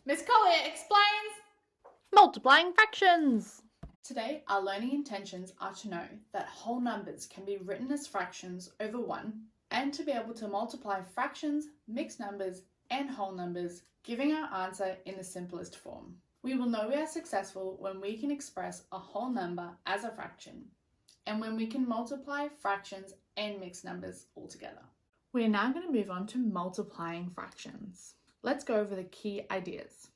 Miss Collier explains! Multiplying fractions! Today, our learning intentions are to know that whole numbers can be written as fractions over 1 and to be able to multiply fractions, mixed numbers, and whole numbers, giving our answer in the simplest form. We will know we are successful when we can express a whole number as a fraction and when we can multiply fractions and mixed numbers all together. We are now going to move on to multiplying fractions. Let's go over the key ideas.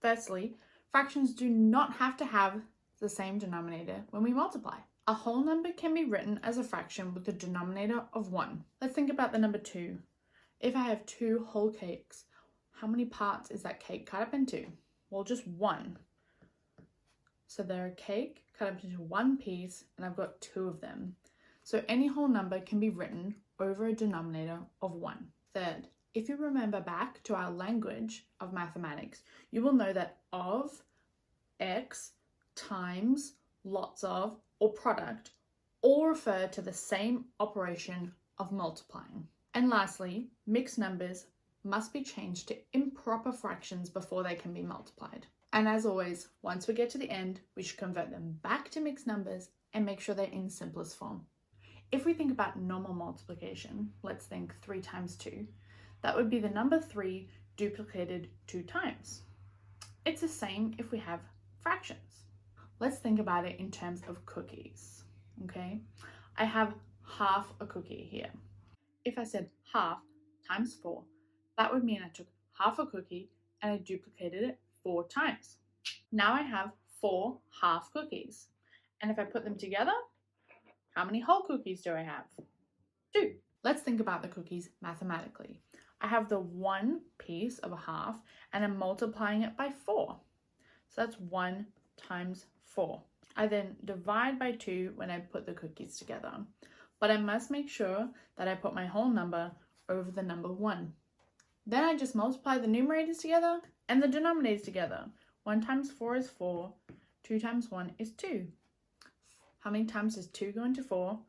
Firstly, fractions do not have to have the same denominator when we multiply. A whole number can be written as a fraction with a denominator of 1. Let's think about the number 2. If I have 2 whole cakes, how many parts is that cake cut up into? Well, just 1. So they're a cake cut up into 1 piece, and I've got 2 of them. So any whole number can be written over a denominator of 1. Third, if you remember back to our language of mathematics, you will know that of, x, times, lots of, or product all refer to the same operation of multiplying. And lastly, mixed numbers must be changed to improper fractions before they can be multiplied. And as always, once we get to the end, we should convert them back to mixed numbers and make sure they're in simplest form. If we think about normal multiplication, let's think 3 times 2, that would be the number 3 duplicated 2 times. It's the same if we have fractions. Let's think about it in terms of cookies, okay? I have half a cookie here. If I said half times 4, that would mean I took half a cookie and I duplicated it 4 times. Now I have 4 half cookies. And if I put them together, how many whole cookies do I have? 2. Let's think about the cookies mathematically. I have the 1 piece of a half and I'm multiplying it by 4. So that's 1 times 4. I then divide by 2 when I put the cookies together. But I must make sure that I put my whole number over the number 1. Then I just multiply the numerators together and the denominators together. 1 times 4 is 4. 2 times 1 is 2. How many times does 2 go into 4?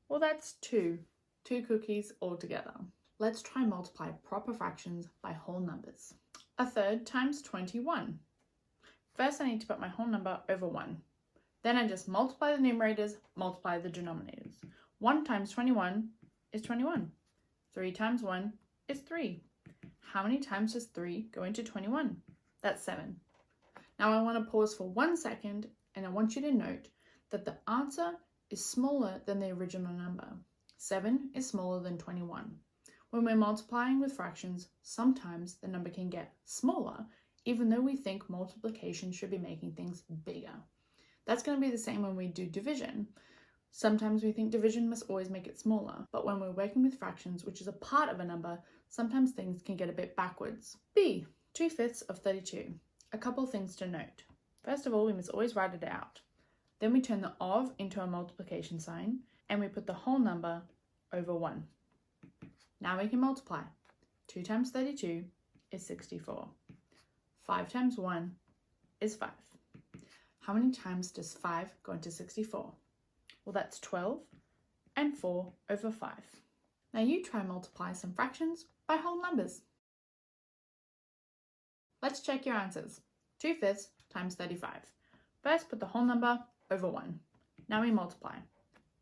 Well, that's 2. 2 cookies all together. Let's try multiply proper fractions by whole numbers. A third times 21. First, I need to put my whole number over 1. Then I just multiply the numerators, multiply the denominators. 1 times 21 is 21. 3 times 1 is 3. How many times does 3 go into 21? That's 7. Now I want to pause for 1 second and I want you to note that the answer is smaller than the original number. 7 is smaller than 21. When we're multiplying with fractions, sometimes the number can get smaller, even though we think multiplication should be making things bigger. That's going to be the same when we do division. Sometimes we think division must always make it smaller, but when we're working with fractions, which is a part of a number, sometimes things can get a bit backwards. B, 2/5 of 32. A couple of things to note. First of all, we must always write it out. Then we turn the of into a multiplication sign, and we put the whole number over 1. Now we can multiply. 2 times 32 is 64. 5 times 1 is 5. How many times does 5 go into 64? Well, that's 12 and 4 over 5. Now you try multiply some fractions by whole numbers. Let's check your answers. 2/5 times 35. First, put the whole number over 1. Now we multiply.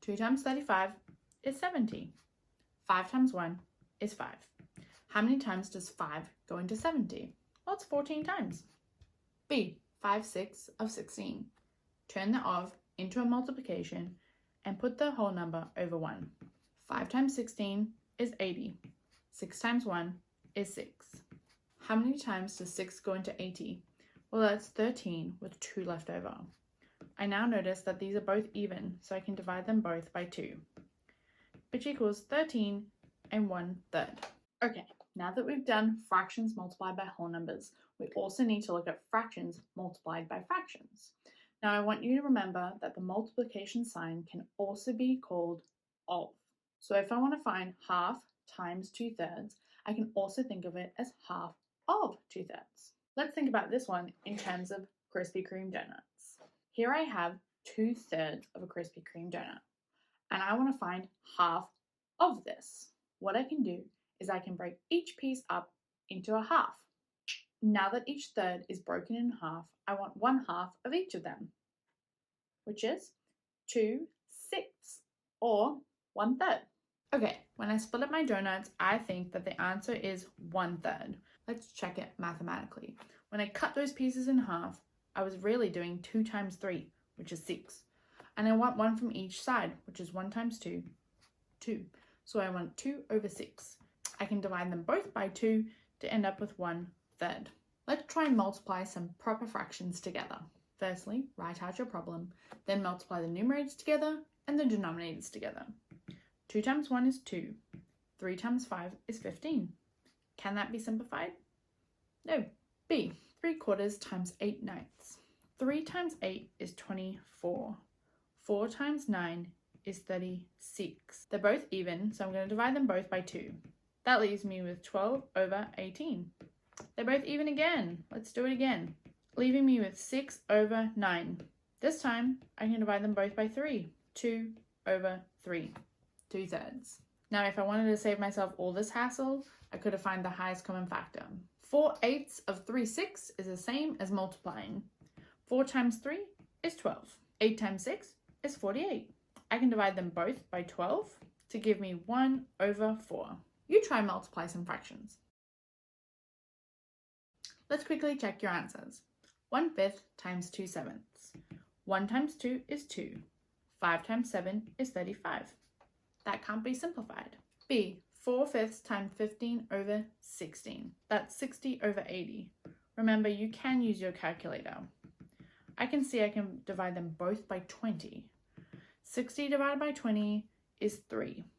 2 times 35 is 70. 5 times 1 is 5. How many times does 5 go into 70? Well, it's 14 times. B, 5/6 of 16. Turn the of into a multiplication and put the whole number over 1. 5 times 16 is 80. 6 times 1 is 6. How many times does 6 go into 80? Well, that's 13 with 2 left over. I now notice that these are both even, so I can divide them both by 2, which equals 13 and 1/3. Okay, now that we've done fractions multiplied by whole numbers, we also need to look at fractions multiplied by fractions. Now I want you to remember that the multiplication sign can also be called of. So if I want to find half times 2/3, I can also think of it as half of 2/3. Let's think about this one in terms of Krispy Kreme donuts. Here I have 2/3 of a Krispy Kreme donut, and I want to find half of this. What I can do is I can break each piece up into a half. Now that each third is broken in half, I want 1/2 of each of them, which is 2/6, or 1/3. Okay, when I split up my donuts, I think that the answer is 1/3. Let's check it mathematically. When I cut those pieces in half, I was really doing 2 times 3, which is 6. And I want 1 from each side, which is 1 times 2, 2. So I want 2/6. I can divide them both by 2 to end up with 1/3. Let's try and multiply some proper fractions together. Firstly, write out your problem, then multiply the numerators together and the denominators together. 2 times 1 is 2. 3 times 5 is 15. Can that be simplified? No. B. 3/4 times 8/9. 3 times 8 is 24. 4 times 9 is 36. They're both even, so I'm going to divide them both by 2. That leaves me with 12/18. They're both even again. Let's do it again. Leaving me with 6/9. This time, I can divide them both by 3. 2/3. 2/3. Now, if I wanted to save myself all this hassle, I could have found the highest common factor. 4/8 of 3/6 is the same as multiplying. 4 times 3 is 12. 8 times 6 is 48. I can divide them both by 12 to give me 1/4. You try and multiply some fractions. Let's quickly check your answers. 1/5 times 2/7. 1 times 2 is 2. 5 times 7 is 35. That can't be simplified. B. 4/5 times 15/16. That's 60/80. Remember, you can use your calculator. I can see I can divide them both by 20. 60 divided by 20 is 3.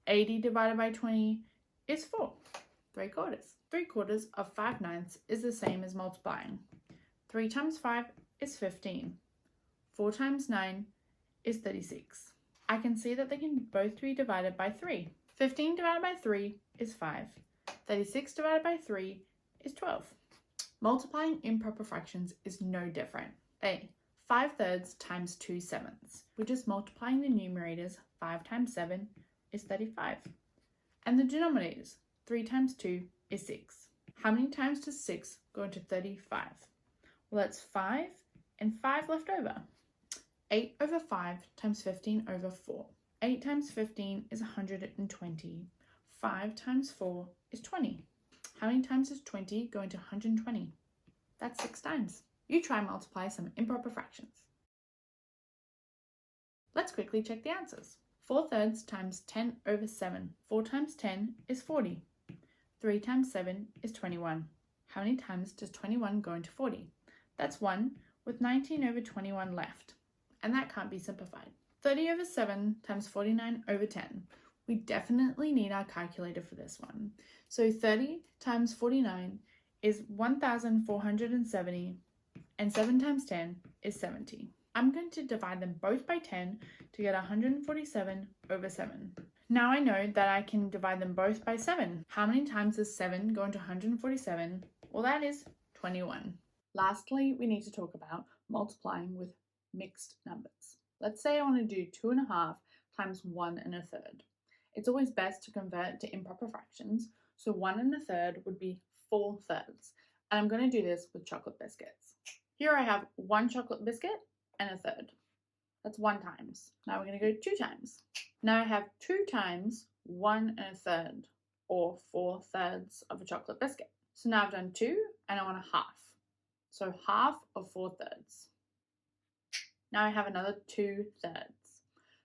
80 divided by 20 is 4. 3/4. 3/4 of 5/9 is the same as multiplying. 3 times 5 is 15. 4 times 9 is 36. I can see that they can both be divided by 3. 15 divided by 3 is 5. 36 divided by 3 is 12. Multiplying improper fractions is no different. A. 5/3 times 2/7. We're just multiplying the numerators. 5 times 7 is 35. And the denominators. 3 times 2 is 6. How many times does 6 go into 35? Well, that's 5 and 5 left over. 8/5 times 15/4. 8 times 15 is 120. 5 times 4 is 20. How many times does 20 go into 120? That's 6 times. You try and multiply some improper fractions. Let's quickly check the answers. 4/3 times 10/7. 4 times 10 is 40. 3 times 7 is 21. How many times does 21 go into 40? That's 1, with 19/21 left. And that can't be simplified. 30/7 times 49/10. We definitely need our calculator for this one. So 30 times 49 is 1,470, and 7 times 10 is 70. I'm going to divide them both by 10 to get 147/7. Now I know that I can divide them both by 7. How many times does 7 go into 147? Well, that is 21. Lastly, we need to talk about multiplying with mixed numbers. Let's say I want to do 2.5 times 1 1/3. It's always best to convert to improper fractions, so 1 1/3 would be 4/3. And I'm going to do this with chocolate biscuits. Here I have 1 chocolate biscuit and 1/3. That's 1 times. Now we're going to go 2 times. Now I have 2 times 1 1/3, or 4/3 of a chocolate biscuit. So now I've done 2 and I want a half. So half of 4/3. Now I have another 2/3.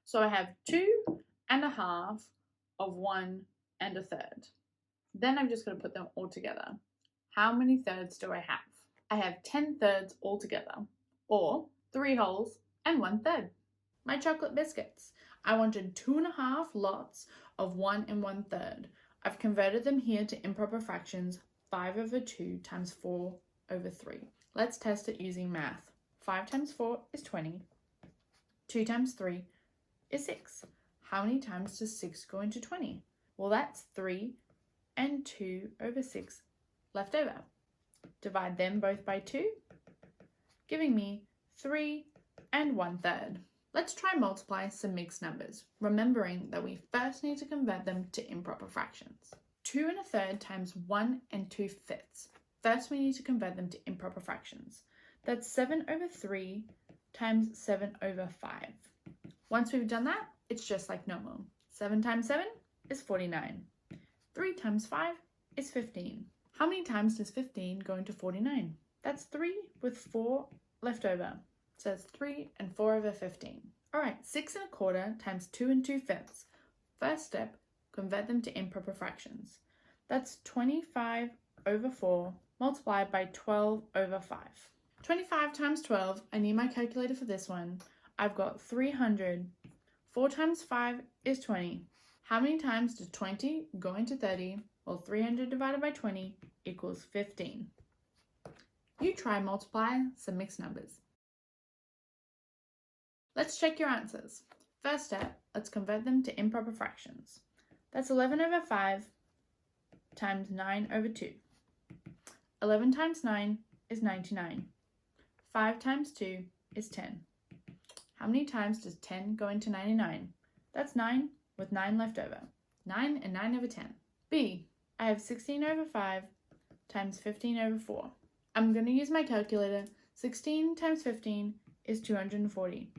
So I have 2 1/2 of 1 1/3. Then I'm just going to put them all together. How many thirds do I have? I have 10 thirds altogether, or 3 wholes and 1/3. My chocolate biscuits. I wanted 2.5 lots of 1 1/3. I've converted them here to improper fractions. 5/2 times 4/3. Let's test it using math. 5 times 4 is 20. 2 times 3 is 6. How many times does 6 go into 20? Well, that's 3 and 2/6 left over. Divide them both by 2, giving me 3 and 1/3. Let's try and multiply some mixed numbers, remembering that we first need to convert them to improper fractions. 2 1/3 times 1 2/5. First, we need to convert them to improper fractions. That's 7 over 3 times 7 over 5. Once we've done that, it's just like normal. 7 times 7 is 49. 3 times 5 is 15. How many times does 15 go into 49? That's 3 with 4 left over. So that's 3 and 4 over 15. All right, 6 1/4 times 2 2/5. First step, convert them to improper fractions. That's 25 over 4 multiplied by 12 over 5. 25 times 12, I need my calculator for this one. I've got 300. 4 times 5 is 20. How many times does 20 go into 30? Well, 300 divided by 20 equals 15. You try multiplying some mixed numbers. Let's check your answers. First step, let's convert them to improper fractions. That's 11 over 5 times 9 over 2. 11 times 9 is 99. 5 times 2 is 10. How many times does 10 go into 99? That's 9 with 9 left over. 9 and 9 over 10. B, I have 16 over 5 times 15 over 4. I'm going to use my calculator. 16 times 15 is 240.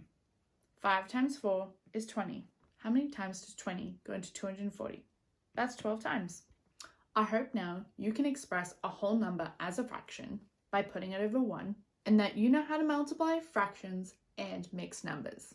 5 times 4 is 20. How many times does 20 go into 240? That's 12 times. I hope now you can express a whole number as a fraction by putting it over 1, and that you know how to multiply fractions and mixed numbers.